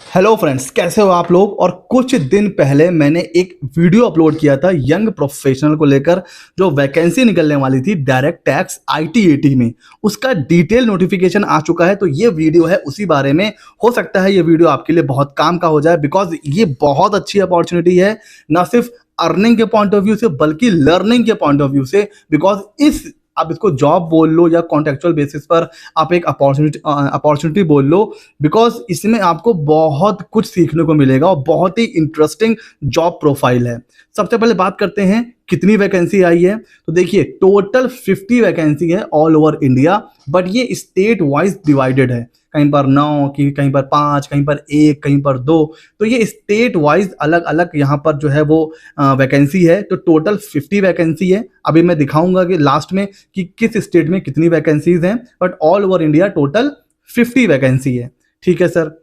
Hello friends, कैसे हो आप लोग। और कुछ दिन पहले मैंने एक वीडियो अपलोड किया था यंग प्रोफेशनल को लेकर, जो वैकेंसी निकलने वाली थी डायरेक्ट टैक्स IT/AT में। उसका डिटेल नोटिफिकेशन आ चुका है, तो ये वीडियो है उसी बारे में। हो सकता है ये वीडियो आपके लिए बहुत काम का हो जाए, बिकॉज ये बहुत अच्छी अपॉर्चुनिटी है, ना सिर्फ अर्निंग के पॉइंट ऑफ व्यू से बल्कि लर्निंग के पॉइंट ऑफ व्यू से। बिकॉज इस आप इसको जॉब बोल लो या कॉन्ट्रेक्चुअल बेसिस पर आप एक अपॉर्चुनिटी बोल लो, बिकॉज इसमें आपको बहुत कुछ सीखने को मिलेगा और बहुत ही इंटरेस्टिंग जॉब प्रोफाइल है। सबसे पहले बात करते हैं कितनी वैकेंसी आई है। तो देखिए, टोटल 50 वैकेंसी है ऑल ओवर इंडिया, बट ये स्टेट वाइज डिवाइडेड है। कहीं पर 9 की, कहीं पर 5, कहीं पर 1, कहीं पर 2। तो ये स्टेट वाइज अलग अलग यहाँ पर जो है वो वैकेंसी है। तो टोटल 50 वैकेंसी है। अभी मैं दिखाऊंगा कि लास्ट में कि किस स्टेट में कितनी वैकेंसीज हैं, but all over India total 50 vacancy है। ठीक है सर।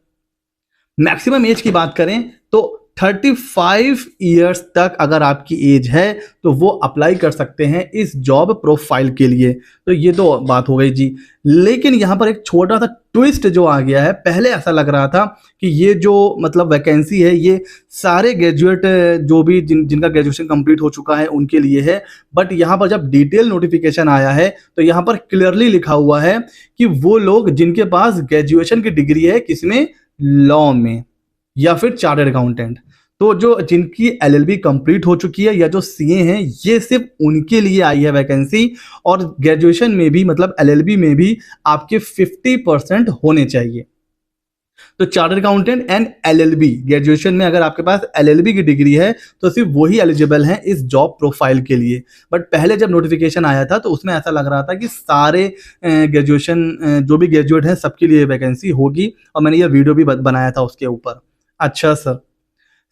मैक्सिमम एज की बात करें तो 35 ईयर्स तक अगर आपकी एज है तो वो अप्लाई कर सकते हैं इस जॉब प्रोफाइल के लिए। तो ये तो बात हो गई जी। लेकिन यहाँ पर एक छोटा सा ट्विस्ट जो आ गया है। पहले ऐसा लग रहा था कि ये जो मतलब वैकेंसी है ये सारे ग्रेजुएट जो भी जिनका ग्रेजुएशन कंप्लीट हो चुका है उनके लिए है। बट यहाँ पर जब डिटेल नोटिफिकेशन आया है तो यहाँ पर क्लियरली लिखा हुआ है कि वो लोग जिनके पास ग्रेजुएशन की डिग्री है, किसमें, लॉ में या फिर चार्टर्ड अकाउंटेंट। तो जो जिनकी LLB कंप्लीट हो चुकी है या जो CA हैं, ये सिर्फ उनके लिए आई है वैकेंसी। और ग्रेजुएशन में भी मतलब LLB में भी आपके 50% होने चाहिए। तो chartered accountant and LLB graduation में अगर आपके पास LLB की डिग्री है तो सिर्फ वही एलिजिबल हैं इस जॉब प्रोफाइल के लिए। बट पहले जब नोटिफिकेशन आया था तो उसमें ऐसा लग रहा था कि सारे ग्रेजुएशन जो भी ग्रेजुएट हैं सबके लिए वैकेंसी होगी, और मैंने ये वीडियो भी बनाया था उसके ऊपर। अच्छा सर,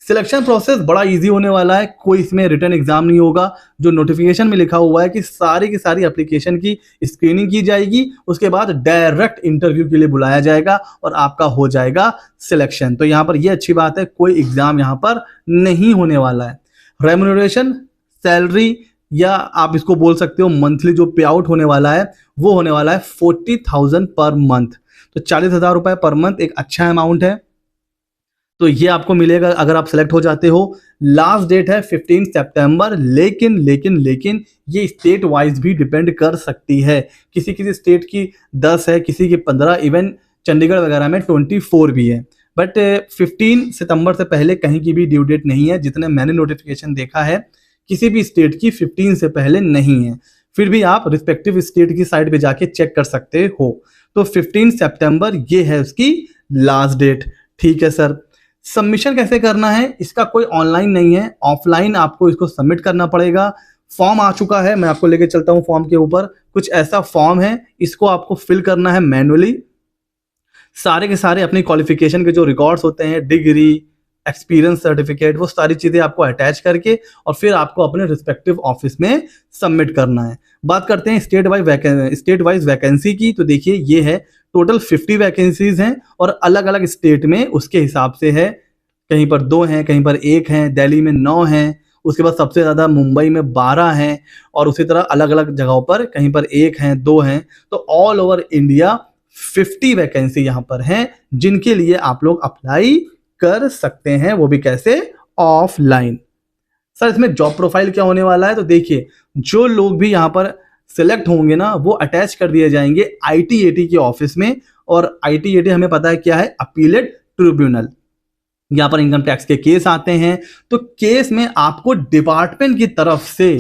सिलेक्शन प्रोसेस बड़ा इजी होने वाला है। कोई इसमें रिटन एग्जाम नहीं होगा। जो नोटिफिकेशन में लिखा हुआ है कि सारी की सारी एप्लीकेशन की स्क्रीनिंग की जाएगी, उसके बाद डायरेक्ट इंटरव्यू के लिए बुलाया जाएगा और आपका हो जाएगा सिलेक्शन। तो यहाँ पर ये अच्छी बात है, कोई एग्जाम यहाँ पर नहीं होने वाला है। रेम्यूनरेशन, सैलरी या आप इसको बोल सकते हो मंथली जो पे आउट होने वाला है वो होने वाला है 40,000 पर मंथ। तो 40,000 रुपये पर मंथ एक अच्छा अमाउंट है। तो ये आपको मिलेगा अगर आप सेलेक्ट हो जाते हो। लास्ट डेट है 15 सितंबर। लेकिन ये स्टेट वाइज भी डिपेंड कर सकती है। किसी किसी स्टेट की 10 है, किसी की 15, इवन चंडीगढ़ वगैरह में 24 भी है। बट 15 सितंबर से पहले कहीं की भी ड्यू डेट नहीं है। जितने मैंने नोटिफिकेशन देखा है किसी भी स्टेट की 15 से पहले नहीं है। फिर भी आप रिस्पेक्टिव स्टेट की साइट पे जाके चेक कर सकते हो। तो 15 सितंबर ये है उसकी लास्ट डेट। ठीक है सर। सबमिशन कैसे करना है, इसका कोई ऑनलाइन नहीं है, ऑफलाइन आपको इसको सबमिट करना पड़ेगा। फॉर्म आ चुका है, मैं आपको लेके चलता हूं फॉर्म के ऊपर। कुछ ऐसा फॉर्म है, इसको आपको फिल करना है मैन्युअली। सारे के सारे अपनी क्वालिफिकेशन के जो रिकॉर्ड्स होते हैं, डिग्री, एक्सपीरियंस सर्टिफिकेट, वो सारी चीज़ें आपको अटैच करके और फिर आपको अपने रिस्पेक्टिव ऑफिस में सबमिट करना है। बात करते हैं स्टेट वाइज वैकेंसी की। तो देखिए, ये है टोटल 50 वैकेंसीज हैं और अलग अलग स्टेट में उसके हिसाब से है। कहीं पर 2 हैं, कहीं पर 1 हैं, दिल्ली में 9 हैं, उसके बाद सबसे ज़्यादा मुंबई में 12 हैं, और उसी तरह अलग अलग जगहों पर कहीं पर 1 हैं, 2 हैं। तो ऑल ओवर इंडिया 50 वैकेंसी यहाँ पर हैं जिनके लिए आप लोग अप्लाई कर सकते हैं। वो भी कैसे, ऑफलाइन। सर इसमें जॉब प्रोफाइल क्या होने वाला है, तो देखिए, जो लोग भी यहाँ पर सिलेक्ट होंगे ना वो अटैच कर दिए जाएंगे IT/AT के ऑफिस में। और IT/AT हमें पता है क्या है, अपीलेट ट्रिब्यूनल। यहाँ पर इनकम टैक्स के केस आते हैं, तो केस में आपको डिपार्टमेंट की तरफ से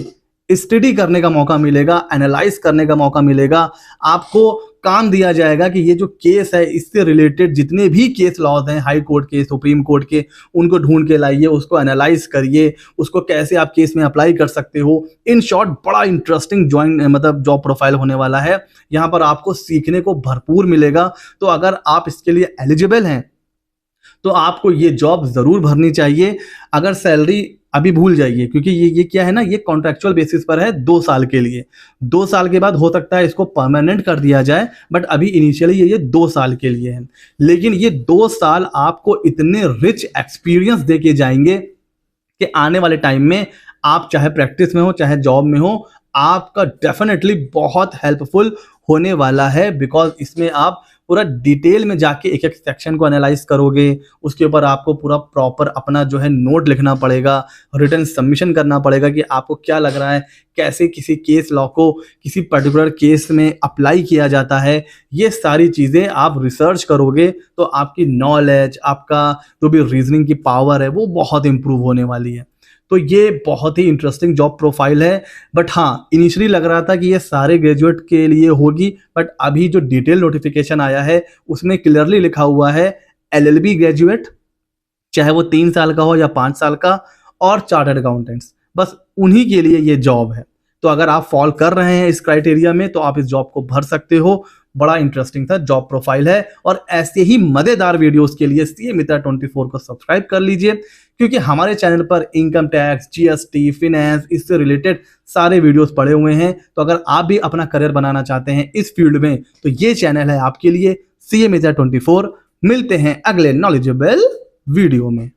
स्टडी करने का मौका मिलेगा, एनालाइज करने का मौका मिलेगा। आपको काम दिया जाएगा कि ये जो केस है इससे रिलेटेड जितने भी केस लॉज हैं, हाई कोर्ट के, सुप्रीम कोर्ट के, उनको ढूंढ के लाइए, उसको एनालाइज करिए, उसको कैसे आप केस में अप्लाई कर सकते हो। इन शॉर्ट बड़ा इंटरेस्टिंग जॉब प्रोफाइल होने वाला है। यहाँ पर आपको सीखने को भरपूर मिलेगा। तो अगर आप इसके लिए एलिजिबल हैं तो आपको ये जॉब ज़रूर भरनी चाहिए। अगर सैलरी अभी भूल जाइए, क्योंकि ये क्या है ना, ये कॉन्ट्रैक्चुअल बेसिस पर है 2 साल के लिए। 2 साल के बाद हो सकता है इसको परमानेंट कर दिया जाए, बट अभी इनिशियली ये 2 साल के लिए है। लेकिन ये 2 साल आपको इतने रिच एक्सपीरियंस दे के जाएंगे कि आने वाले टाइम में आप चाहे प्रैक्टिस में हो चाहे जॉब में हो, आपका डेफिनेटली बहुत हेल्पफुल होने वाला है। बिकॉज इसमें आप पूरा डिटेल में जाके एक एक सेक्शन को एनालाइज करोगे, उसके ऊपर आपको पूरा प्रॉपर अपना जो है नोट लिखना पड़ेगा, रिटन सबमिशन करना पड़ेगा कि आपको क्या लग रहा है, कैसे किसी केस लॉ को किसी पर्टिकुलर केस में अप्लाई किया जाता है। ये सारी चीज़ें आप रिसर्च करोगे तो आपकी नॉलेज, आपका जो भी रीजनिंग की पावर है वो बहुत इंप्रूव होने वाली है। तो ये बहुत ही इंटरेस्टिंग जॉब प्रोफाइल है। बट हाँ, इनिशियली लग रहा था कि ये सारे ग्रेजुएट के लिए होगी, बट अभी जो डिटेल नोटिफिकेशन आया है उसमें क्लियरली लिखा हुआ है LLB ग्रेजुएट, चाहे वो 3 साल का हो या 5 साल का, और चार्टर्ड अकाउंटेंट्स, बस उन्हीं के लिए ये जॉब है। तो अगर आप फॉल कर रहे हैं इस क्राइटेरिया में तो आप इस जॉब को भर सकते हो। बड़ा इंटरेस्टिंग था जॉब प्रोफाइल है। और ऐसे ही मजेदार वीडियोस के लिए सीए मित्रा 24 को सब्सक्राइब कर लीजिए, क्योंकि हमारे चैनल पर इनकम टैक्स, GST, फिनेंस, इससे रिलेटेड सारे वीडियोस पड़े हुए हैं। तो अगर आप भी अपना करियर बनाना चाहते हैं इस फील्ड में तो ये चैनल है आपके लिए, सीए मित्रा 24। मिलते हैं अगले नॉलेजेबल वीडियो में।